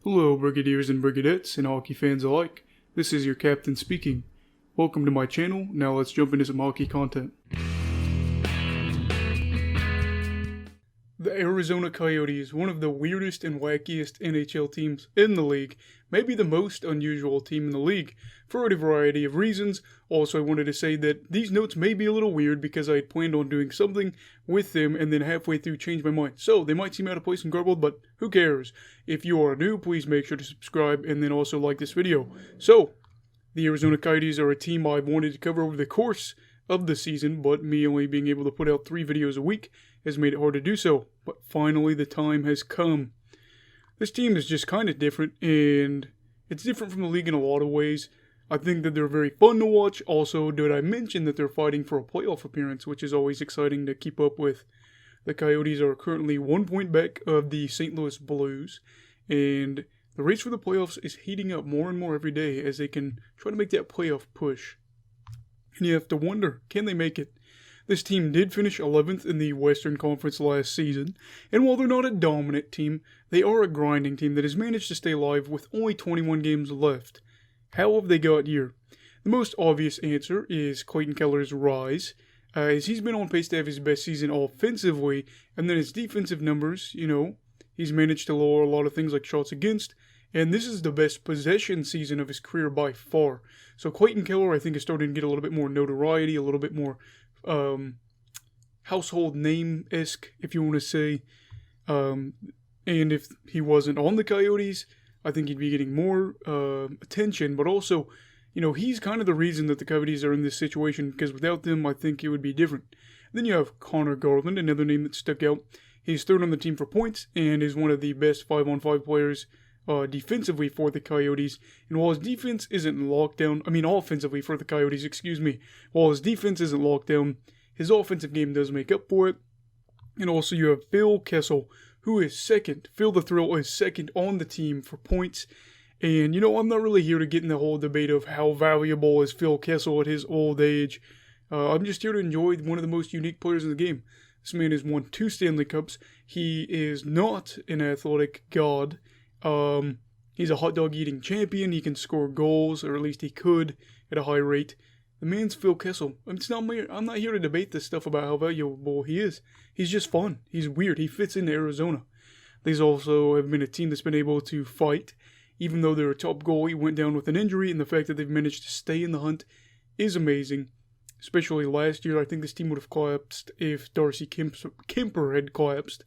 Hello, Brigadiers and Brigadettes and hockey fans alike. This is your captain speaking. Welcome to my channel. Now let's jump into some hockey content. The Arizona Coyotes, one of the weirdest and wackiest NHL teams in the league, maybe the most unusual team in the league, for a variety of reasons. Also, I wanted to say that these notes may be a little weird because I had planned on doing something with them and then halfway through changed my mind. So, they might seem out of place and garbled, but who cares? If you are new, please make sure to subscribe and then also like this video. So, the Arizona Coyotes are a team I've wanted to cover over the course of the season, but me only being able to put out 3 videos a week has made it hard to do so. But finally, the time has come. This team is just kind of different, and it's different from the league in a lot of ways. I think that they're very fun to watch. Also, did I mention that they're fighting for a playoff appearance, which is always exciting to keep up with. The Coyotes are currently 1 point back of the St. Louis Blues, and the race for the playoffs is heating up more and more every day as they can try to make that playoff push. And you have to wonder, can they make it? This team did finish 11th in the Western Conference last season, and while they're not a dominant team, they are a grinding team that has managed to stay alive with only 21 games left. How have they got here? The most obvious answer is Clayton Keller's rise, as he's been on pace to have his best season offensively, and then his defensive numbers, he's managed to lower a lot of things like shots against, and this is the best possession season of his career by far. So Clayton Keller, I think, is starting to get a little bit more notoriety, a little bit more household name-esque, if you want to say. And if he wasn't on the Coyotes, I think he'd be getting more attention. But also, he's kind of the reason that the Coyotes are in this situation, because without them, I think it would be different. Then you have Connor Garland, another name that stuck out. He's third on the team for points and is one of the best 5-on-5 players defensively for the Coyotes. And while his defense isn't locked down, offensively for the Coyotes, while his defense isn't locked down, his offensive game does make up for it. And also you have Phil Kessel, who is second. Phil the Thrill is second on the team for points. And, I'm not really here to get in the whole debate of how valuable is Phil Kessel at his old age. I'm just here to enjoy one of the most unique players in the game. This man has won 2 Stanley Cups. He is not an athletic god. He's a hot dog eating champion. He can score goals, or at least he could at a high rate. The man's Phil Kessel. I'm not here to debate this stuff about how valuable he is. He's just fun. He's weird. He fits into Arizona. These also have been a team that's been able to fight, even though their top goalie went down with an injury, and the fact that they've managed to stay in the hunt is amazing. Especially last year, I think this team would have collapsed if Darcy Kemper had collapsed.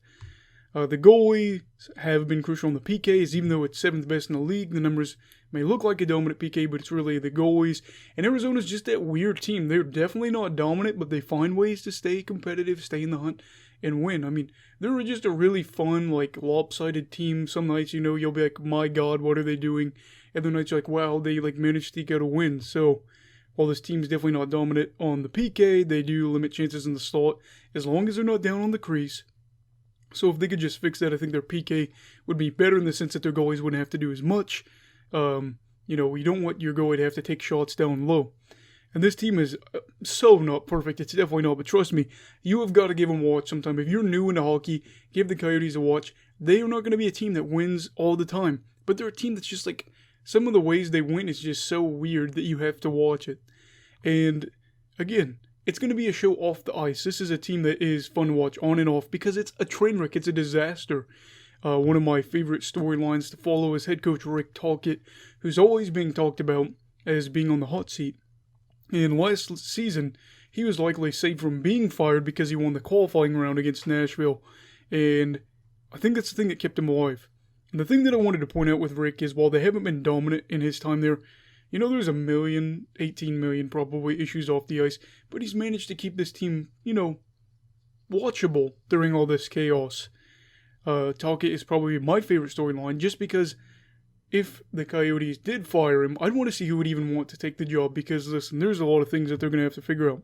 The goalies have been crucial on the PKs, even though it's 7th best in the league. The numbers may look like a dominant PK, but it's really the goalies. And Arizona's just that weird team. They're definitely not dominant, but they find ways to stay competitive, stay in the hunt, and win. They're just a really fun, lopsided team. Some nights, you'll be like, my God, what are they doing? Other nights, you're like, wow, they, managed to get a win. So, while this team's definitely not dominant on the PK, they do limit chances in the slot, as long as they're not down on the crease. So if they could just fix that, I think their PK would be better in the sense that their goalies wouldn't have to do as much. You don't want your goalie to have to take shots down low. And this team is so not perfect. It's definitely not. But trust me, you have got to give them a watch sometime. If you're new into hockey, give the Coyotes a watch. They are not going to be a team that wins all the time. But they're a team that's just some of the ways they win is just so weird that you have to watch it. And again, it's going to be a show off the ice. This is a team that is fun to watch on and off because it's a train wreck. It's a disaster. One of my favorite storylines to follow is head coach Rick Tocchet, who's always being talked about as being on the hot seat. And last season, he was likely saved from being fired because he won the qualifying round against Nashville. And I think that's the thing that kept him alive. And the thing that I wanted to point out with Rick is while they haven't been dominant in his time there, there's 18 million probably issues off the ice, but he's managed to keep this team, watchable during all this chaos. Tocchet is probably my favorite storyline just because if the Coyotes did fire him, I'd want to see who would even want to take the job because, listen, there's a lot of things that they're going to have to figure out.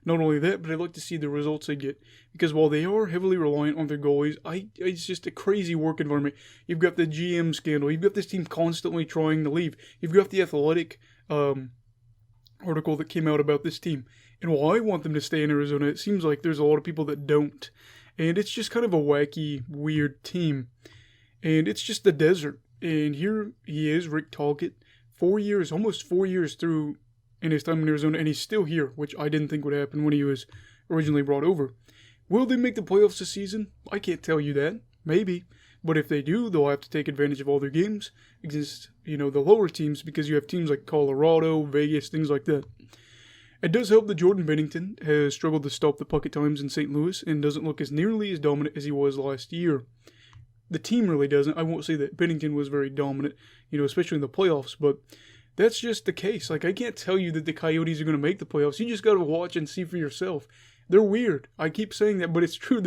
Not only that, but I'd like to see the results they get. Because while they are heavily reliant on their goalies, it's just a crazy work environment. You've got the GM scandal. You've got this team constantly trying to leave. You've got the Athletic article that came out about this team. And while I want them to stay in Arizona, it seems like there's a lot of people that don't. And it's just kind of a wacky, weird team. And it's just the desert. And here he is, Rick Tocchet, 4 years, almost 4 years through in his time in Arizona, and he's still here, which I didn't think would happen when he was originally brought over. Will they make the playoffs this season? I can't tell you that. Maybe. But if they do, they'll have to take advantage of all their games against, the lower teams, because you have teams like Colorado, Vegas, things like that. It does help that Jordan Binnington has struggled to stop the puck at times in St. Louis and doesn't look as nearly as dominant as he was last year. The team really doesn't. I won't say that Binnington was very dominant, especially in the playoffs, but that's just the case. Like, I can't tell you that the Coyotes are going to make the playoffs. You just got to watch and see for yourself. They're weird. I keep saying that, but it's true.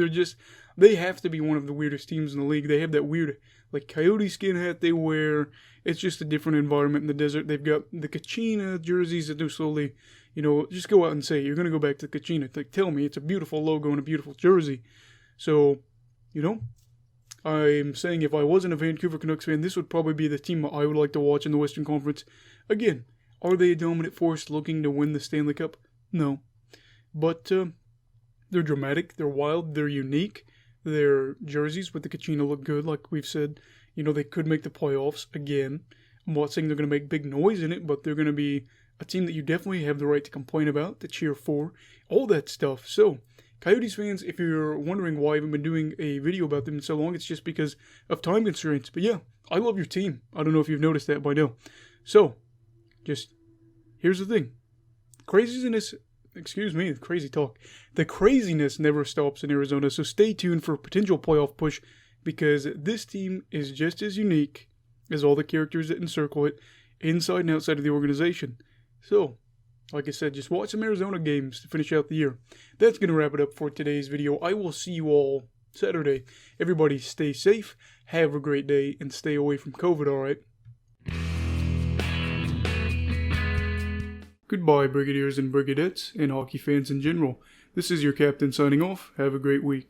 They have to be one of the weirdest teams in the league. They have that weird, Coyote skin hat they wear. It's just a different environment in the desert. They've got the Kachina jerseys that do slowly, just go out and say, you're going to go back to Kachina. Tell me, it's a beautiful logo and a beautiful jersey. So, I'm saying if I wasn't a Vancouver Canucks fan, this would probably be the team I would like to watch in the Western Conference. Again, are they a dominant force looking to win the Stanley Cup? No. But they're dramatic, they're wild, they're unique. Their jerseys with the Kachina look good, like we've said. They could make the playoffs again. I'm not saying they're going to make big noise in it, but they're going to be a team that you definitely have the right to complain about, to cheer for, all that stuff. So, Coyotes fans, if you're wondering why I haven't been doing a video about them in so long, it's just because of time constraints. But yeah, I love your team. I don't know if you've noticed that by now. So, here's the thing. Crazy talk. The craziness never stops in Arizona, so stay tuned for a potential playoff push, because this team is just as unique as all the characters that encircle it, inside and outside of the organization. So, like I said, just watch some Arizona games to finish out the year. That's going to wrap it up for today's video. I will see you all Saturday. Everybody stay safe, have a great day, and stay away from COVID, alright? Goodbye, Brigadiers and Brigadettes, and hockey fans in general. This is your captain signing off. Have a great week.